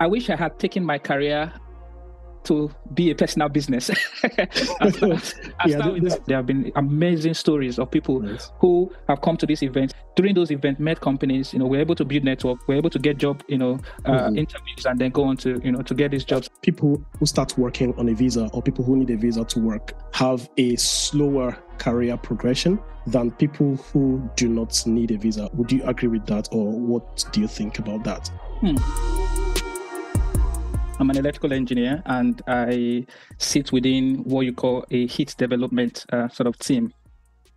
I wish I had taken my career to be a personal business. There have been amazing stories of people who have come to this event. During those events, met companies, we're able to build network, we're able to get job, interviews, and then go on to, to get these jobs. People who start working on a visa or people who need a visa to work have a slower career progression than people who do not need a visa. Would you agree with that, or what do you think about that? I'm an electrical engineer, and I sit within what you call a heat development sort of team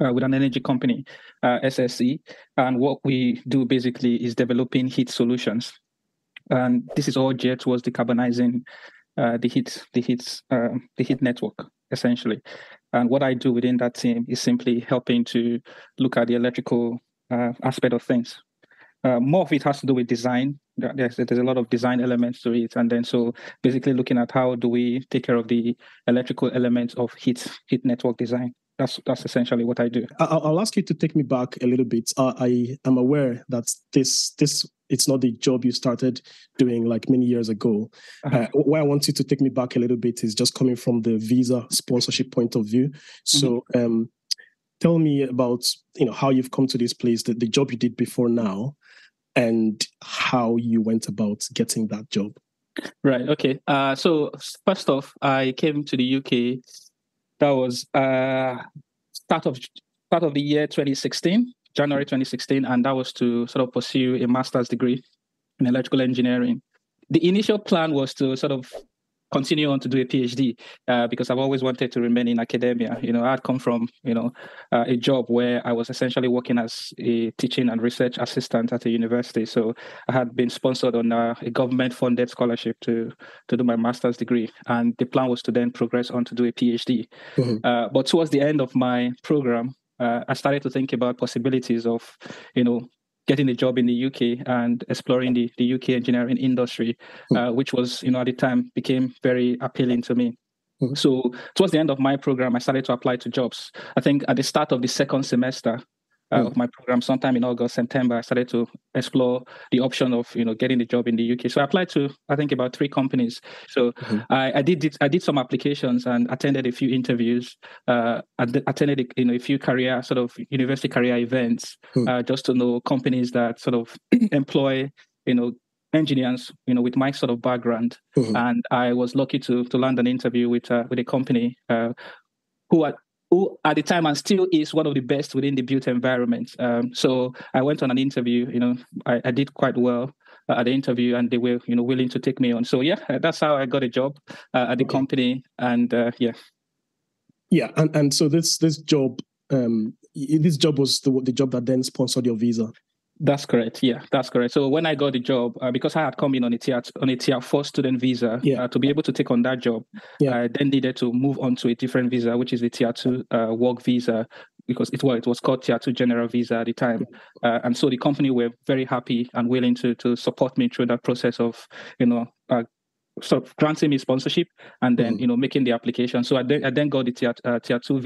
with an energy company, SSE. And what we do basically is developing heat solutions. And this is all geared towards decarbonizing the heat network, essentially. And what I do within that team is simply helping to look at the electrical aspect of things. More of it has to do with design. There's a lot of design elements to it, and then so basically looking at how do we take care of the electrical elements of heat network design. That's essentially what I do. I'll ask you to take me back a little bit. I am aware that this it's not the job you started doing like many years ago. Why I want you to take me back a little bit is just coming from the visa sponsorship point of view. So tell me about how you've come to this place, the job you did before now, and how you went about getting that job. Right. Okay. So first off, I came to the UK. That was start of the year 2016, January 2016, and that was to sort of pursue a master's degree in electrical engineering. The initial plan was to sort of continue on to do a PhD because I've always wanted to remain in academia. I had come from, a job where I was essentially working as a teaching and research assistant at a university. So I had been sponsored on a government-funded scholarship to do my master's degree. And the plan was to then progress on to do a PhD. But towards the end of my program, I started to think about possibilities of, getting a job in the UK and exploring the UK engineering industry, which was, at the time became very appealing to me. So towards the end of my program, I started to apply to jobs. I think at the start of the second semester of my program, sometime in August, September, I started to explore the option of, getting a job in the UK. So I applied to, I think, about 3 companies. So I did some applications and attended a few interviews, attended a few career, sort of university career events, just to know companies that sort of employ, engineers, with my sort of background. And I was lucky to land an interview with a company who at the time and still is one of the best within the built environment. So I went on an interview. I did quite well at the interview, and they were willing to take me on. So that's how I got a job at the company. And and so this job was the job that then sponsored your visa. That's correct. Yeah, that's correct. So when I got the job, because I had come in on a tier 4 student visa, to be able to take on that job, I then needed to move on to a different visa, which is the tier 2 work visa, because it was called tier 2 general visa at the time. And so the company were very happy and willing to support me through that process of, sort of granting me sponsorship and then, making the application. So I then got the tier 2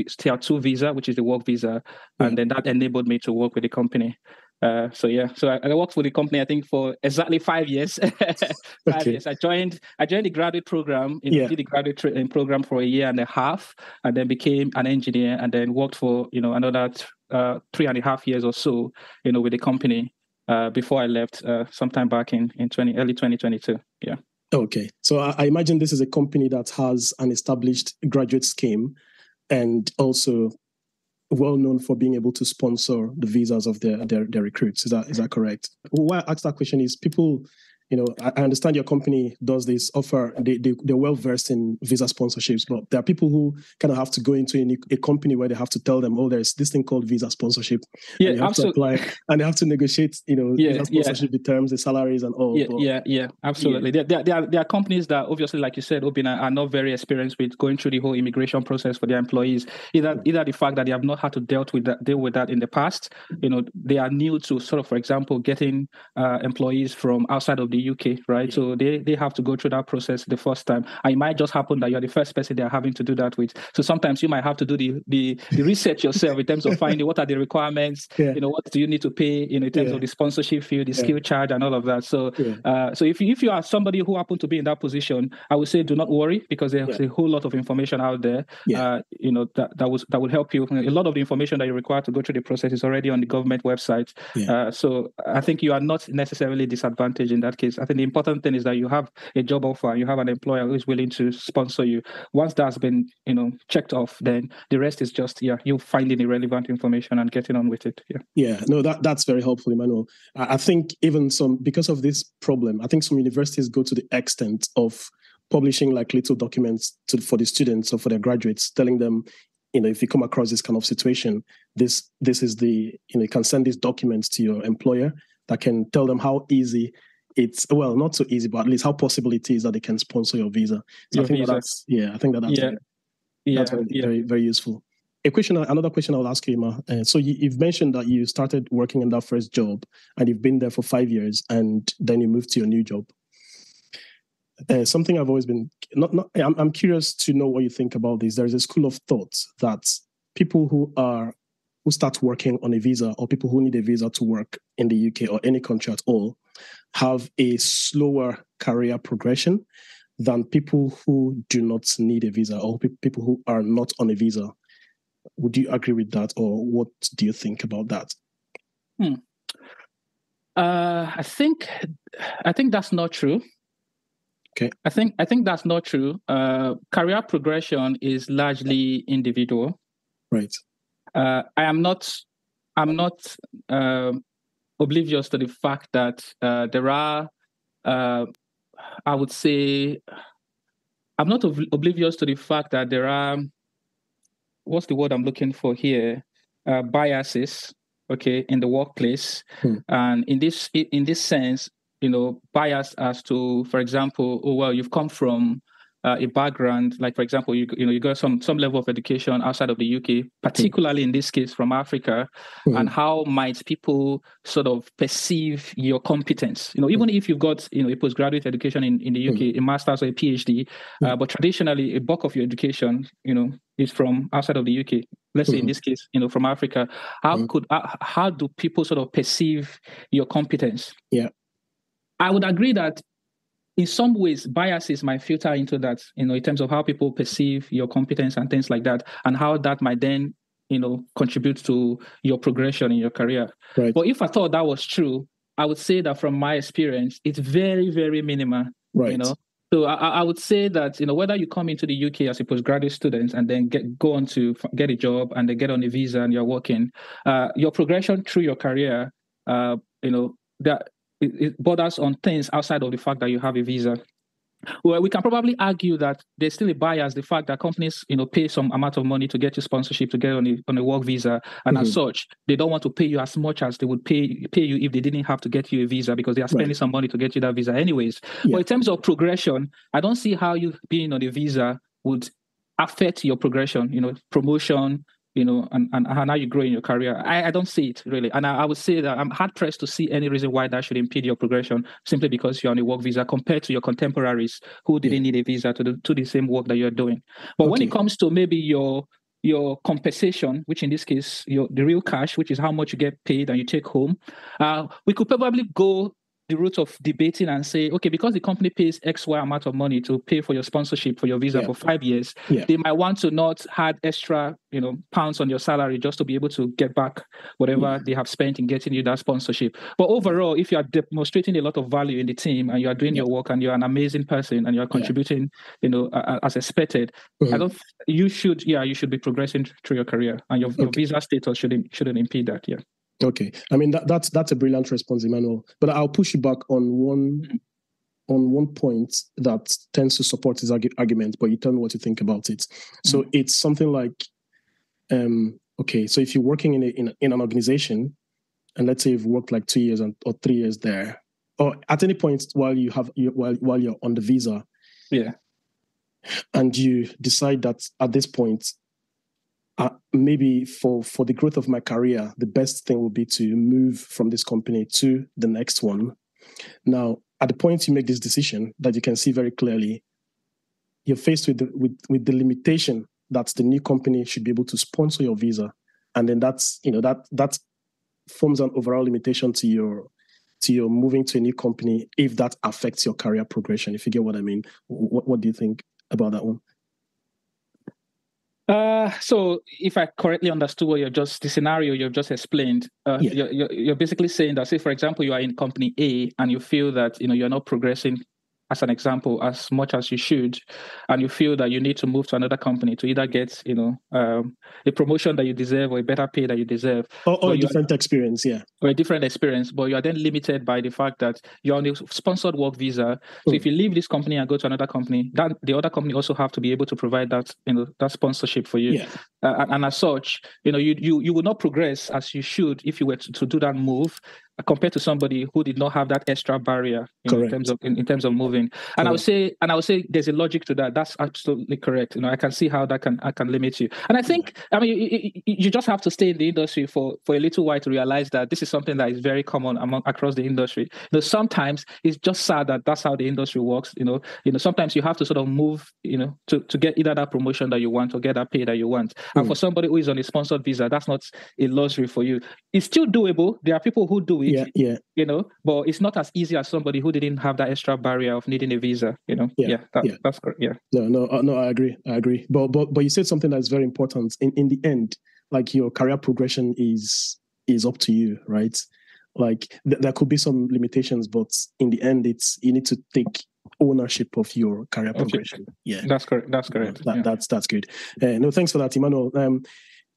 visa, which is the work visa. And then that enabled me to work with the company. So I worked for the company, I think, for exactly 5 years. 5 years. I joined the graduate program, did the graduate program for 1.5 years, and then became an engineer, and then worked for, another 3.5 years or so, with the company before I left sometime back in early 2022. Yeah. Okay. So I imagine this is a company that has an established graduate scheme and also well known for being able to sponsor the visas of their recruits. Is that correct? Why I asked that question is people, I understand your company does this offer, they're well versed in visa sponsorships, but there are people who kind of have to go into a company where they have to tell them, there's this thing called visa sponsorship. Yeah, and they have to apply and they have to negotiate, visa sponsorship, the terms, the salaries and all. Absolutely. Yeah. There are companies that obviously, like you said, Obin, are not very experienced with going through the whole immigration process for their employees. Either the fact that they have not had to deal with that in the past, they are new to sort of, for example, getting employees from outside of the the UK, right? So they have to go through that process the first time. And it might just happen that you're the first person they're having to do that with. So sometimes you might have to do the research yourself in terms of finding what are the requirements, what do you need to pay, in terms of the sponsorship fee, the skill charge, and all of that. So so if you are somebody who happen to be in that position, I would say do not worry, because there's a whole lot of information out there. That will help you. A lot of the information that you require to go through the process is already on the government website. So I think you are not necessarily disadvantaged in that case. I think the important thing is that you have a job offer, you have an employer who is willing to sponsor you. Once that's been, checked off, then the rest is just, you finding the relevant information and getting on with it. No, that's very helpful, Emmanuel. I think even because of this problem, I think some universities go to the extent of publishing like little documents for the students or for their graduates, telling them, if you come across this kind of situation, this is the, you can send these documents to your employer that can tell them how easy it's, well, not so easy, but at least how possible it is that they can sponsor your visa. So I think that's very, very useful. Another question I'll ask you, Emma. So you've mentioned that you started working in that first job and you've been there for 5 years and then you moved to your new job. Something I've always been I'm curious to know what you think about this. There's a school of thought that people who start working on a visa, or people who need a visa to work in the UK or any country at all, have a slower career progression than people who do not need a visa, or people who are not on a visa. Would you agree with that, or what do you think about that? I think that's not true. Okay. I think that's not true. Career progression is largely individual. Right. I'm not oblivious to the fact that there are. I would say I'm not oblivious to the fact that there are. What's the word I'm looking for here? Biases. Okay, in the workplace, and in this sense, bias as to, for example, you've come from a background, like, for example, you got some level of education outside of the UK, particularly in this case from Africa, and how might people sort of perceive your competence? Even if you've got a postgraduate education in the UK, a master's or a PhD, but traditionally a bulk of your education, is from outside of the UK. Let's say in this case, from Africa. How do people sort of perceive your competence? Yeah. I would agree that in some ways, biases might filter into that, in terms of how people perceive your competence and things like that, and how that might then, contribute to your progression in your career. Right. But if I thought that was true, I would say that from my experience, it's very, very minimal. Right. So I would say that, whether you come into the UK as a postgraduate student and then go on to get a job and then get on a visa and you're working, your progression through your career, that it borders on things outside of the fact that you have a visa. Well, we can probably argue that there's still a bias, the fact that companies, pay some amount of money to get you sponsorship to get on a work visa, and as such, they don't want to pay you as much as they would pay you if they didn't have to get you a visa, because they are spending some money to get you that visa anyways. Yeah. But in terms of progression, I don't see how you being on a visa would affect your progression, promotion, and how you grow in your career. I don't see it really. And I would say that I'm hard pressed to see any reason why that should impede your progression simply because you're on a work visa compared to your contemporaries who didn't need a visa to do the same work that you're doing. But when it comes to maybe your compensation, which in this case, the real cash, which is how much you get paid and you take home, we could probably go the route of debating and say, okay, because the company pays XY amount of money to pay for your sponsorship for your visa for 5 years, they might want to not add extra, pounds on your salary just to be able to get back whatever they have spent in getting you that sponsorship. But overall, if you are demonstrating a lot of value in the team and you are doing your work and you're an amazing person and you're contributing, as expected, you should be progressing through your career, and your visa status shouldn't impede that. Yeah. Okay, I mean that's a brilliant response, Emmanuel. But I'll push you back on one point that tends to support his argument. But you tell me what you think about it. So it's something like, okay, so if you're working in an organization, and let's say you've worked like 2 years or 3 years there, or at any point while you're on the visa, and you decide that at this point, maybe for the growth of my career, the best thing would be to move from this company to the next one. Now, at the point you make this decision that you can see very clearly, you're faced with the limitation that the new company should be able to sponsor your visa. And then that's, that forms an overall limitation to your moving to a new company if that affects your career progression, if you get what I mean. What do you think about that one? So if I correctly understood the scenario you've just explained, you're basically saying that, say, for example, you are in company A and you feel that, you're not progressing, as an example, as much as you should, and you feel that you need to move to another company to either get, a promotion that you deserve or a better pay that you deserve. Or a different experience, or a different experience, but you are then limited by the fact that you're on a sponsored work visa. So if you leave this company and go to another company, that the other company also have to be able to provide that, that sponsorship for you. Yeah. And as such, you will not progress as you should if you were to do that move, compared to somebody who did not have that extra barrier in terms of moving. And I would say there's a logic to that. That's absolutely correct. I can see how that can limit you. And I think, you just have to stay in the industry for a little while to realize that this is something that is very common across the industry. Sometimes it's just sad that that's how the industry works. Sometimes you have to sort of move, to get either that promotion that you want or get that pay that you want. And for somebody who is on a sponsored visa, that's not a luxury for you. It's still doable. There are people who do it. But it's not as easy as somebody who didn't have that extra barrier of needing a visa. That's correct. Yeah. No, I agree. But you said something that's very important. In the end, like, your career progression is up to you, right? Like, there could be some limitations, but in the end, you need to take ownership of your career progression. Yeah, that's correct. That's correct. That's good. No, thanks for that, Emmanuel.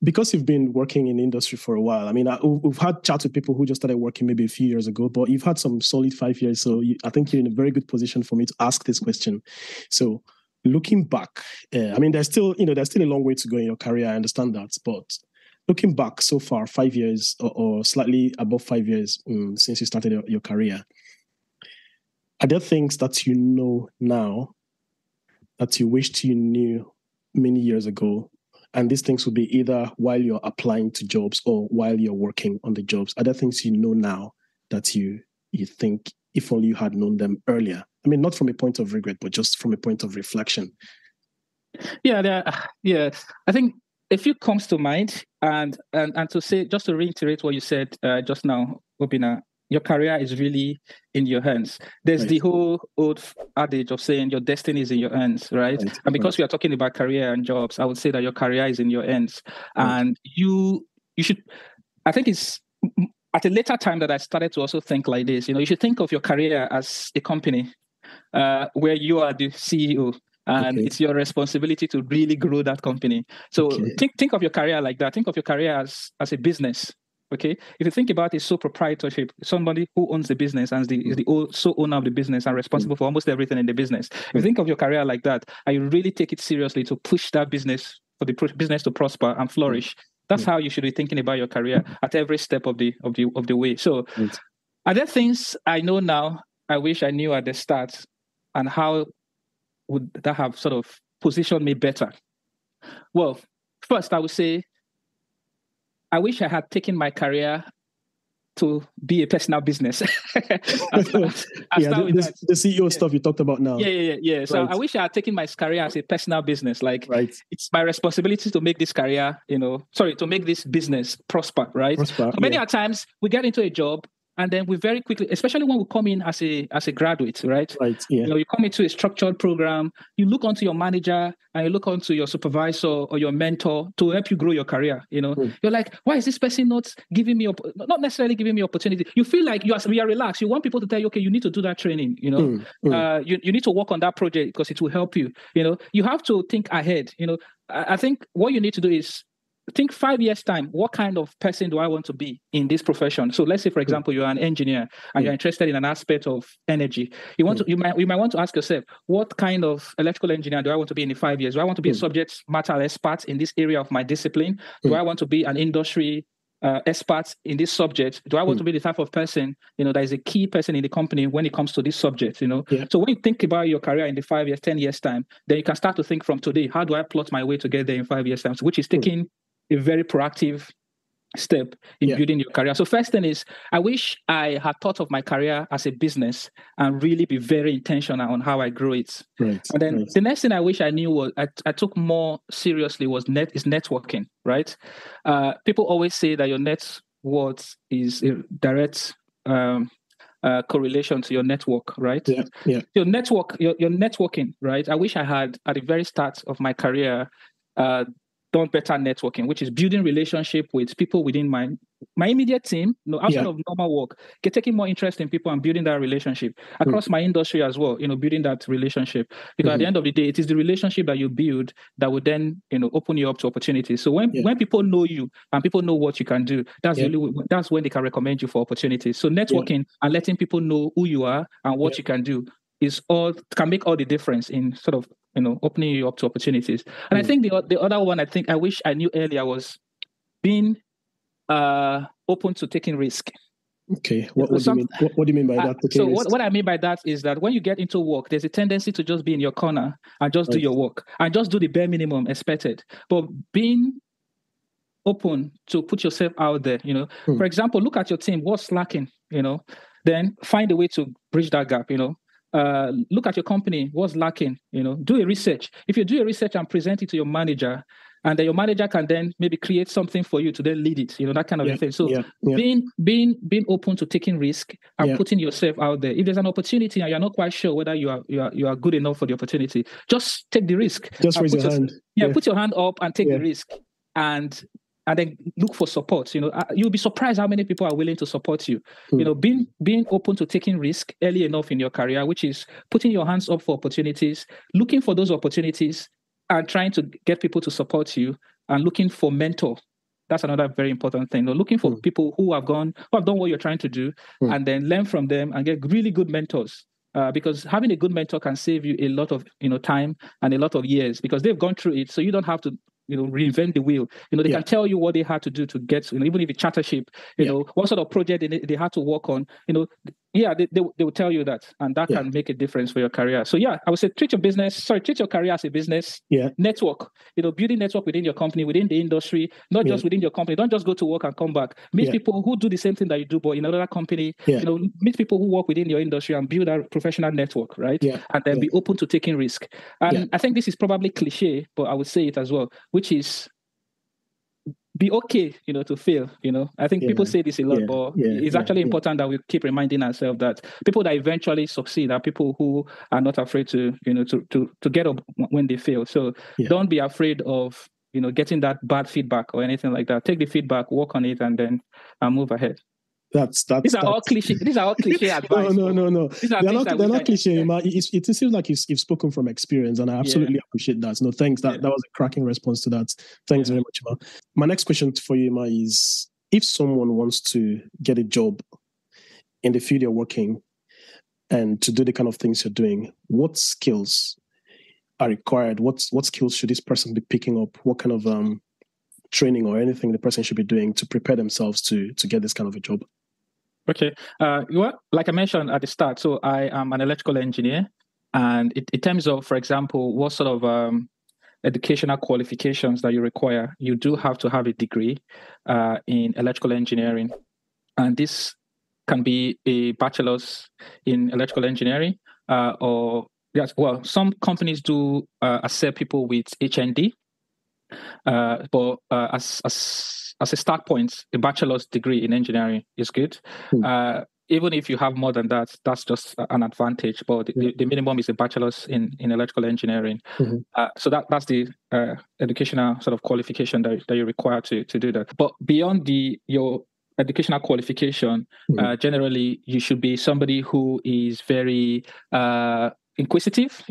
Because you've been working in the industry for a while, we've had chats with people who just started working maybe a few years ago, but you've had some solid 5 years. So I think you're in a very good position for me to ask this question. So looking back, there's still a long way to go in your career. I understand that. But looking back so far, 5 years or slightly above 5 years since you started your career, are there things that you know now that you wished you knew many years ago? And these things will be either while you're applying to jobs or while you're working on the jobs. Are there things you know now that you think, if only you had known them earlier? Not from a point of regret, but just from a point of reflection. Yeah. I think a few comes to mind, and to say, just to reiterate what you said just now, Obina, your career is really in your hands. There's the whole old adage of saying your destiny is in your hands, right? And because we are talking about career and jobs, I would say that your career is in your hands. And you should, I think it's at a later time that I started to also think like this. You should think of your career as a company where you are the CEO. And it's your responsibility to really grow that company. So think of your career like that. Think of your career as a business. Okay, if you think about it, sole proprietorship, somebody who owns the business and is the sole owner of the business and responsible for almost everything in the business. If you think of your career like that, and you really take it seriously to push that business, for the business to prosper and flourish, that's how you should be thinking about your career at every step of the way. So, are there things I know now I wish I knew at the start, and how would that have sort of positioned me better? Well, first I would say, I wish I had taken my career to be a personal business. The CEO stuff you talked about now. Yeah. So I wish I had taken my career as a personal business. Like, it's my responsibility to make this career, to make this business prosper, right? So many times we get into a job, and then we very quickly, especially when we come in as a graduate, right? You come into a structured program, you look onto your manager and you look onto your supervisor or your mentor to help you grow your career. You're like, why is this person not necessarily giving me opportunity? You feel like you are relaxed. You want people to tell you, okay, you need to do that training. You need to work on that project because it will help you. You have to think ahead. I think what you need to do is think 5 years time, what kind of person do I want to be in this profession? So let's say, for example, you're an engineer and you're interested in an aspect of energy. You might want to ask yourself, what kind of electrical engineer do I want to be in 5 years? Do I want to be a subject matter expert in this area of my discipline? Do I want to be an industry expert in this subject? Do I want to be the type of person, that is a key person in the company when it comes to this subject, So when you think about your career in the 5 years, 10 years time, then you can start to think from today, how do I plot my way to get there in 5 years time? So which is taking a very proactive step in building your career. So first thing is, I wish I had thought of my career as a business and really be very intentional on how I grow it. Right. And then the next thing I wish I knew was I took more seriously was networking, right? People always say that your net worth is a direct correlation to your network, right? Yeah. Your networking, right? I wish I had at the very start of my career done better networking, which is building relationship with people within my immediate team, outside of normal work, taking more interest in people and building that relationship across my industry as well, building that relationship. Because at the end of the day, it is the relationship that you build that will then, open you up to opportunities. So when people know you and people know what you can do, that's when they can recommend you for opportunities. So networking and letting people know who you are and what you can do can make all the difference in sort of opening you up to opportunities. And I think the other one I wish I knew earlier was being open to taking risk. Okay, what do you mean? What do you mean by that? So what I mean by that is that when you get into work, there's a tendency to just be in your corner and just do your work and just do the bare minimum expected. But being open to put yourself out there, for example, look at your team, what's lacking, then find a way to bridge that gap, look at your company, what's lacking, do a research. If you do a research and present it to your manager, and then your manager can then maybe create something for you to then lead it, that kind of a thing. So being open to taking risk and putting yourself out there. If there's an opportunity and you're not quite sure whether you are good enough for the opportunity, just take the risk. Just raise your hand. Put your hand up and take the risk, and then look for support. You'll be surprised how many people are willing to support you. Being open to taking risk early enough in your career, which is putting your hands up for opportunities, looking for those opportunities, and trying to get people to support you, and looking for mentor. That's another very important thing. Looking for people who have done what you're trying to do, and then learn from them and get really good mentors. Because having a good mentor can save you a lot of time and a lot of years, because they've gone through it, so you don't have to reinvent the wheel. They can tell you what they had to do to get, even if it's chartership, what sort of project they had to work on, they will tell you that, and that can make a difference for your career. So I would say treat your career as a business. Network, building network within your company, within the industry, not just within your company. Don't just go to work and come back. Meet people who do the same thing that you do, but in another company. Meet people who work within your industry and build a professional network, right? And then be open to taking risk. And I think this is probably cliche, but I would say it as well, which is be okay, to fail. I think people say this a lot, but it's actually important that we keep reminding ourselves that people that eventually succeed are people who are not afraid to get up when they fail. So don't be afraid of getting that bad feedback or anything like that. Take the feedback, work on it, and then move ahead. These are all cliche advice. No. They're not cliche. It seems like you've spoken from experience, and I absolutely appreciate that. No, thanks. That was a cracking response to that. Thanks very much, Emma. My next question for you, Emma, is if someone wants to get a job in the field you're working and to do the kind of things you're doing, what skills are required? What skills should this person be picking up? What kind of training or anything the person should be doing to prepare themselves to get this kind of a job? Okay. Like I mentioned at the start, so I am an electrical engineer, and in terms of, for example, what sort of educational qualifications that you require, you do have to have a degree in electrical engineering, and this can be a bachelor's in electrical engineering, some companies do accept people with HND. But as a start point, a bachelor's degree in engineering is good. Even if you have more than that, that's just an advantage. But the minimum is a bachelor's in electrical engineering. So that's the educational sort of qualification that you require to do that. But beyond your educational qualification, generally you should be somebody who is very inquisitive,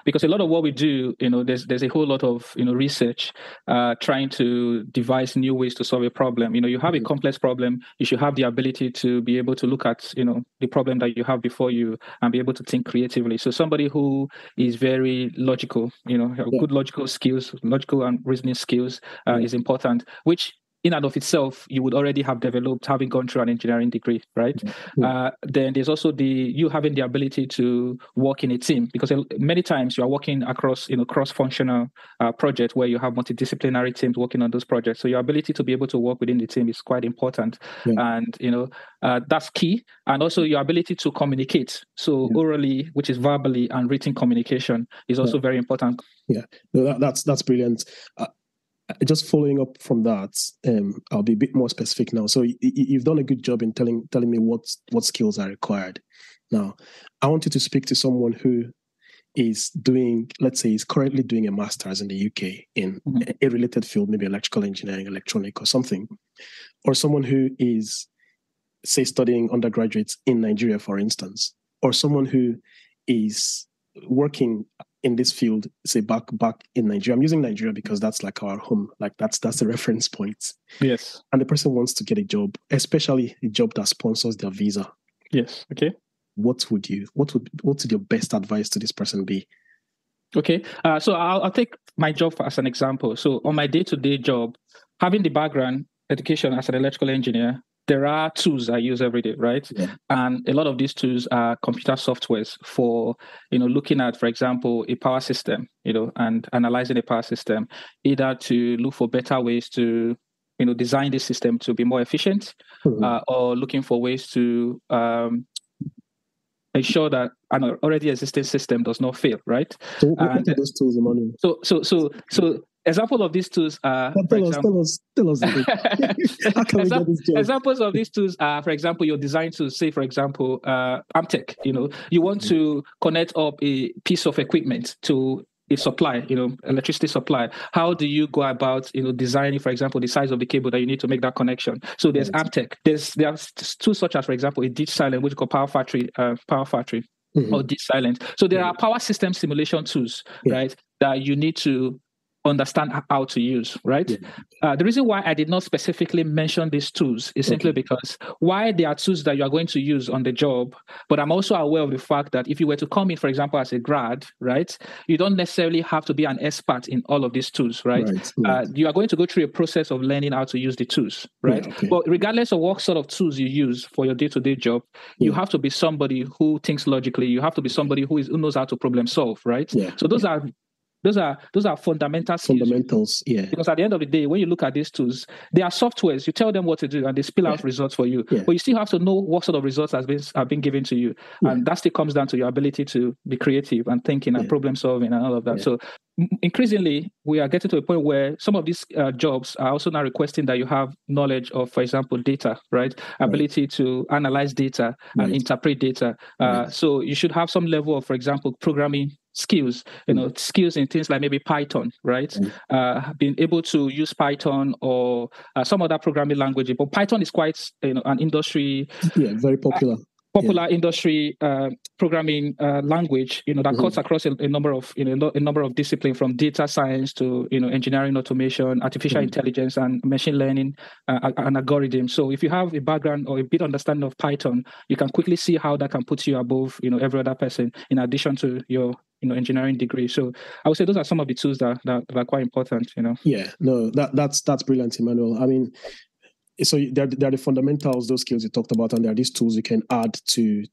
because a lot of what we do, there's a whole lot of, research, trying to devise new ways to solve a problem. You have a complex problem, you should have the ability to be able to look at, the problem that you have before you and be able to think creatively. So somebody who is very logical, good logical skills, logical and reasoning skills is important, which in and of itself, you would already have developed having gone through an engineering degree, right? Then there's also you having the ability to work in a team, because many times you are working across, cross-functional projects where you have multidisciplinary teams working on those projects. So your ability to be able to work within the team is quite important. And, that's key. And also your ability to communicate. So orally, which is verbally, and written communication is also very important. Yeah, no, that's brilliant. Just following up from that, I'll be a bit more specific now. So you've done a good job in telling me what skills are required. Now, I want you to speak to someone who is doing, let's say, is currently doing a master's in the UK in a related field, maybe electrical engineering, electronic, or something, or someone who is, say, studying undergraduates in Nigeria, for instance, or someone who is working in this field, say back in Nigeria. I'm using Nigeria because that's like our home, like that's the reference point. Yes. And the person wants to get a job, especially a job that sponsors their visa. Yes. Okay. Okay. So I'll take my job as an example. So on my day-to-day job, having the background education as an electrical engineer, there are tools I use every day, right? Yeah. And a lot of these tools are computer softwares for, looking at, for example, a power system, and analyzing a power system, either to look for better ways to, design the system to be more efficient, or looking for ways to ensure that an already existing system does not fail, right? So what are those tools, Emmanuel? So example of these tools are, tell us. How can we get this job? Examples of these tools are, for example, your design tools. Say, for example, Amtech. You want to connect up a piece of equipment to a supply, electricity supply. How do you go about, designing, for example, the size of the cable that you need to make that connection? So there's Amtech. There are tools such as, for example, a Ditch Silent, which is called Power Factory, or Ditch Silent. So there are power system simulation tools, right, that you need to understand how to use, right? The reason why I did not specifically mention these tools is simply because while they are tools that you are going to use on the job, but I'm also aware of the fact that if you were to come in, for example, as a grad, right, you don't necessarily have to be an expert in all of these tools, right? You are going to go through a process of learning how to use the tools, right? But regardless of what sort of tools you use for your day-to-day job, you have to be somebody who thinks logically. You have to be somebody who knows how to problem solve, right? So those are fundamental skills. Fundamentals, Because at the end of the day, when you look at these tools, they are softwares. You tell them what to do, and they spill out results for you. But you still have to know what sort of results have been given to you, and that still comes down to your ability to be creative and thinking and problem solving and all of that. So increasingly, we are getting to a point where some of these jobs are also now requesting that you have knowledge of, for example, data, right? Ability to analyze data and interpret data. So you should have some level of, for example, programming skills, skills in things like maybe Python, right? Being able to use Python or some other programming language. But Python is quite, an industry. Very popular. Industry programming language, that cuts across a number of disciplines, from data science to engineering, automation, artificial intelligence, and machine learning and algorithms. So if you have a background or a bit understanding of Python, you can quickly see how that can put you above every other person, in addition to your engineering degree. So I would say those are some of the tools that are quite important. That's brilliant, Emmanuel. I mean, so there are the fundamentals, those skills you talked about, and there are these tools you can add to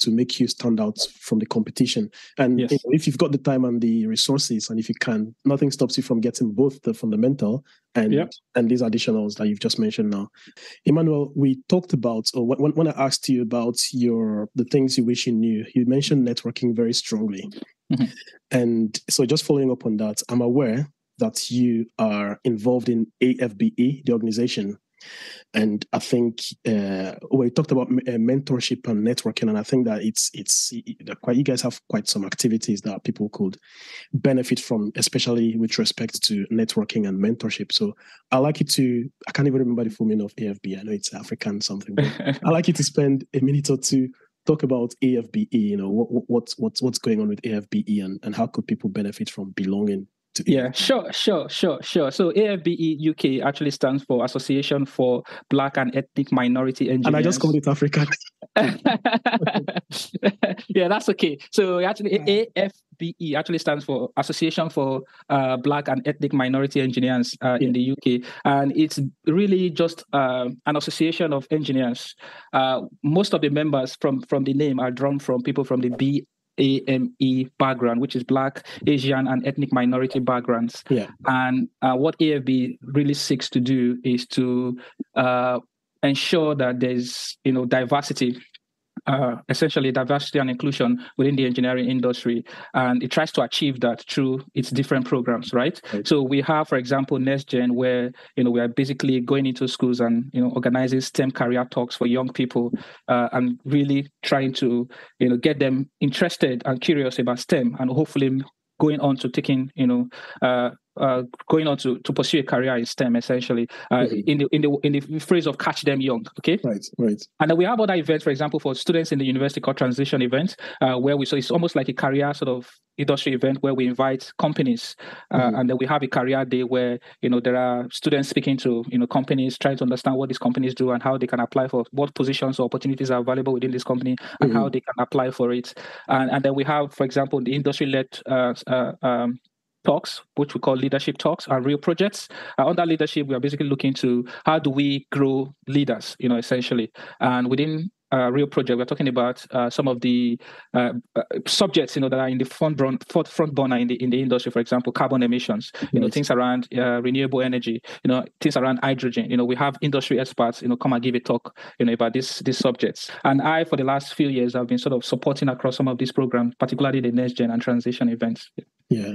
make you stand out from the competition. And if you've got the time and the resources, and if you can, nothing stops you from getting both the fundamental and these additionals that you've just mentioned now. Emmanuel, we talked about, when I asked you about the things you wish you knew, you mentioned networking very strongly. And so just following up on that, I'm aware that you are involved in AFBE, the organization. And I think we talked about mentorship and networking, and I think that you guys have quite some activities that people could benefit from, especially with respect to networking and mentorship. So I can't even remember the full meaning of AFBE. I know it's African something, but I'd like you to spend a minute or two talk about AFBE. What's going on with AFBE, and how could people benefit from belonging to be. Yeah, sure. So AFBE UK actually stands for Association for Black and Ethnic Minority Engineers. And I just called it African. Yeah, that's okay. So actually, AFBE actually stands for Association for Black and Ethnic Minority Engineers in the UK, and it's really just an association of engineers. Most of the members from the name are drawn from people from the BAME background, which is Black, Asian, and ethnic minority backgrounds. Yeah. And what AFB really seeks to do is to ensure that there's diversity. Essentially diversity and inclusion within the engineering industry, and it tries to achieve that through its different programs, right? So we have, for example, NextGen, where we are basically going into schools and organizing STEM career talks for young people, and really trying to get them interested and curious about STEM, and hopefully going on to taking going on to pursue a career in STEM, essentially, in the phrase of catch them young. Okay. Right. And then we have other events, for example, for students in the university called transition event, where so it's almost like a career sort of industry event where we invite companies, and then we have a career day where there are students speaking to companies, trying to understand what these companies do and how they can apply for what positions or opportunities are available within this company and how they can apply for it. And then we have, for example, the industry-led talks, which we call leadership talks, are real projects. Under leadership, we are basically looking to how do we grow leaders, essentially. And within real project, we're talking about some of the subjects, that are in the front burner in the industry. For example, carbon emissions, things around renewable energy, things around hydrogen. We have industry experts, come and give a talk, about these subjects. And I, for the last few years, have been sort of supporting across some of these programs, particularly the NextGen and transition events. Yeah,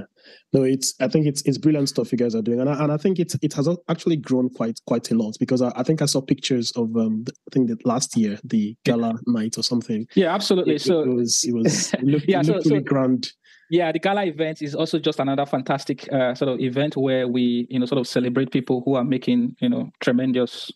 no, I think it's brilliant stuff you guys are doing, and I think it has actually grown quite a lot, because I think I saw pictures of I think that last year, the gala night or something. Yeah, absolutely. It looked really grand. Yeah, the gala event is also just another fantastic sort of event where we sort of celebrate people who are making tremendous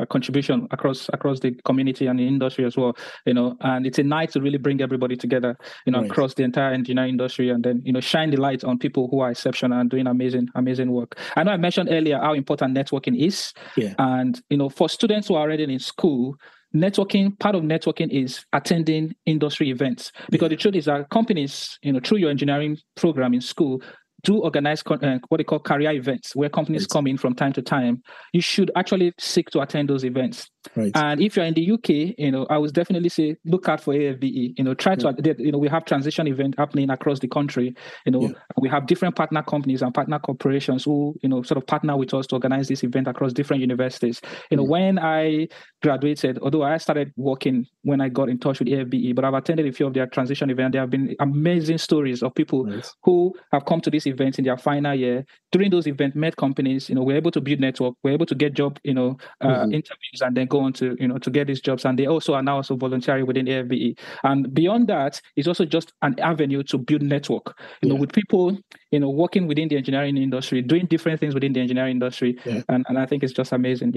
contribution across the community and the industry as well, and it's a night to really bring everybody together, across the entire engineering industry, and then shine the light on people who are exceptional and doing amazing work. I know I mentioned earlier how important networking is, and for students who are already in school, part of networking is attending industry events, because the truth is that companies, through your engineering program in school, do organize what they call career events, where companies come in from time to time. You should actually seek to attend those events. Right. And if you're in the UK, I would definitely say look out for AFBE. Try to, we have transition event happening across the country. We have different partner companies and partner corporations who, sort of partner with us to organize this event across different universities. When I graduated, although I started working when I got in touch with AFBE, but I've attended a few of their transition events. There have been amazing stories of people who have come to this event in their final year. During those events, met companies. We're able to build network. We're able to get job, interviews, and then go on to to get these jobs. And they also are now also volunteering within AFBE. And beyond that, it's also just an avenue to build network. With people working within the engineering industry, doing different things within the engineering industry. And I think it's just amazing.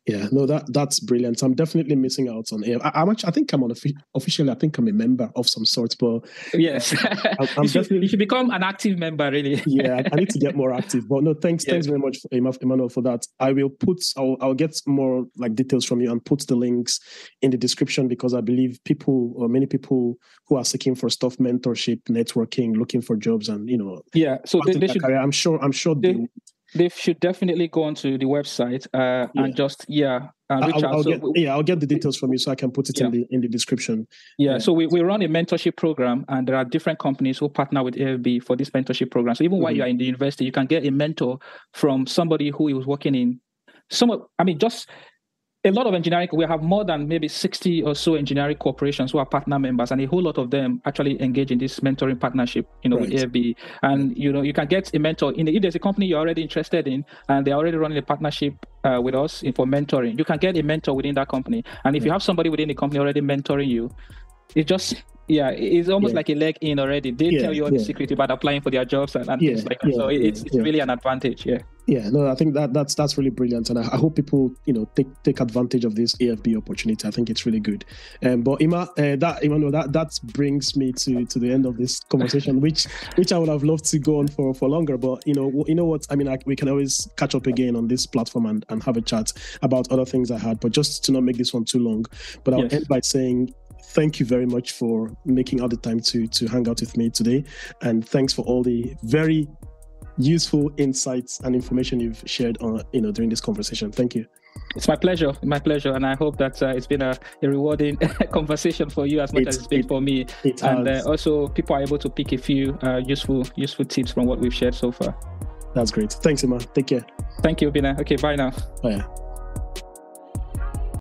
Yeah, no, that's brilliant. I'm definitely missing out on it. I think I'm officially. I think I'm a member of some sort, but yes, I'm you should become an active member. Really, yeah, I need to get more active. But no, thanks very much, Emmanuel, for that. I'll get more details from you and put the links in the description, because I believe many people who are seeking for stuff, mentorship, networking, looking for jobs, and so they should. Career, I'm sure they should definitely go onto the website and just reach out. I'll get the details from you so I can put it in the description. So we run a mentorship program, and there are different companies who partner with AFB for this mentorship program. So even while you are in the university, you can get a mentor from somebody who is working in just a lot of engineering. We have more than maybe 60 or so engineering corporations who are partner members, and a whole lot of them actually engage in this mentoring partnership, with AFBE. And you can get a mentor if there's a company you're already interested in and they're already running a partnership with us for mentoring. You can get a mentor within that company, and if you have somebody within the company already mentoring you, it just Yeah, it's almost like a leg in already. They tell you all the secret about applying for their jobs and things like that. So it's really an advantage. Yeah, no, I think that's really brilliant, and I hope people take advantage of this AFBE opportunity. I think it's really good. But Emmanuel, that brings me to the end of this conversation, which I would have loved to go on for longer. But you know what? I mean, we can always catch up again on this platform and have a chat about other things I had. But just to not make this one too long, but I'll end by saying, thank you very much for making out the time to hang out with me today. And thanks for all the very useful insights and information you've shared during this conversation. Thank you. It's my pleasure. And I hope that it's been a rewarding conversation for you as much as it's been for me. And also people are able to pick a few useful tips from what we've shared so far. That's great. Thanks, Emma. Take care. Thank you, Bina. Okay, bye now. Bye.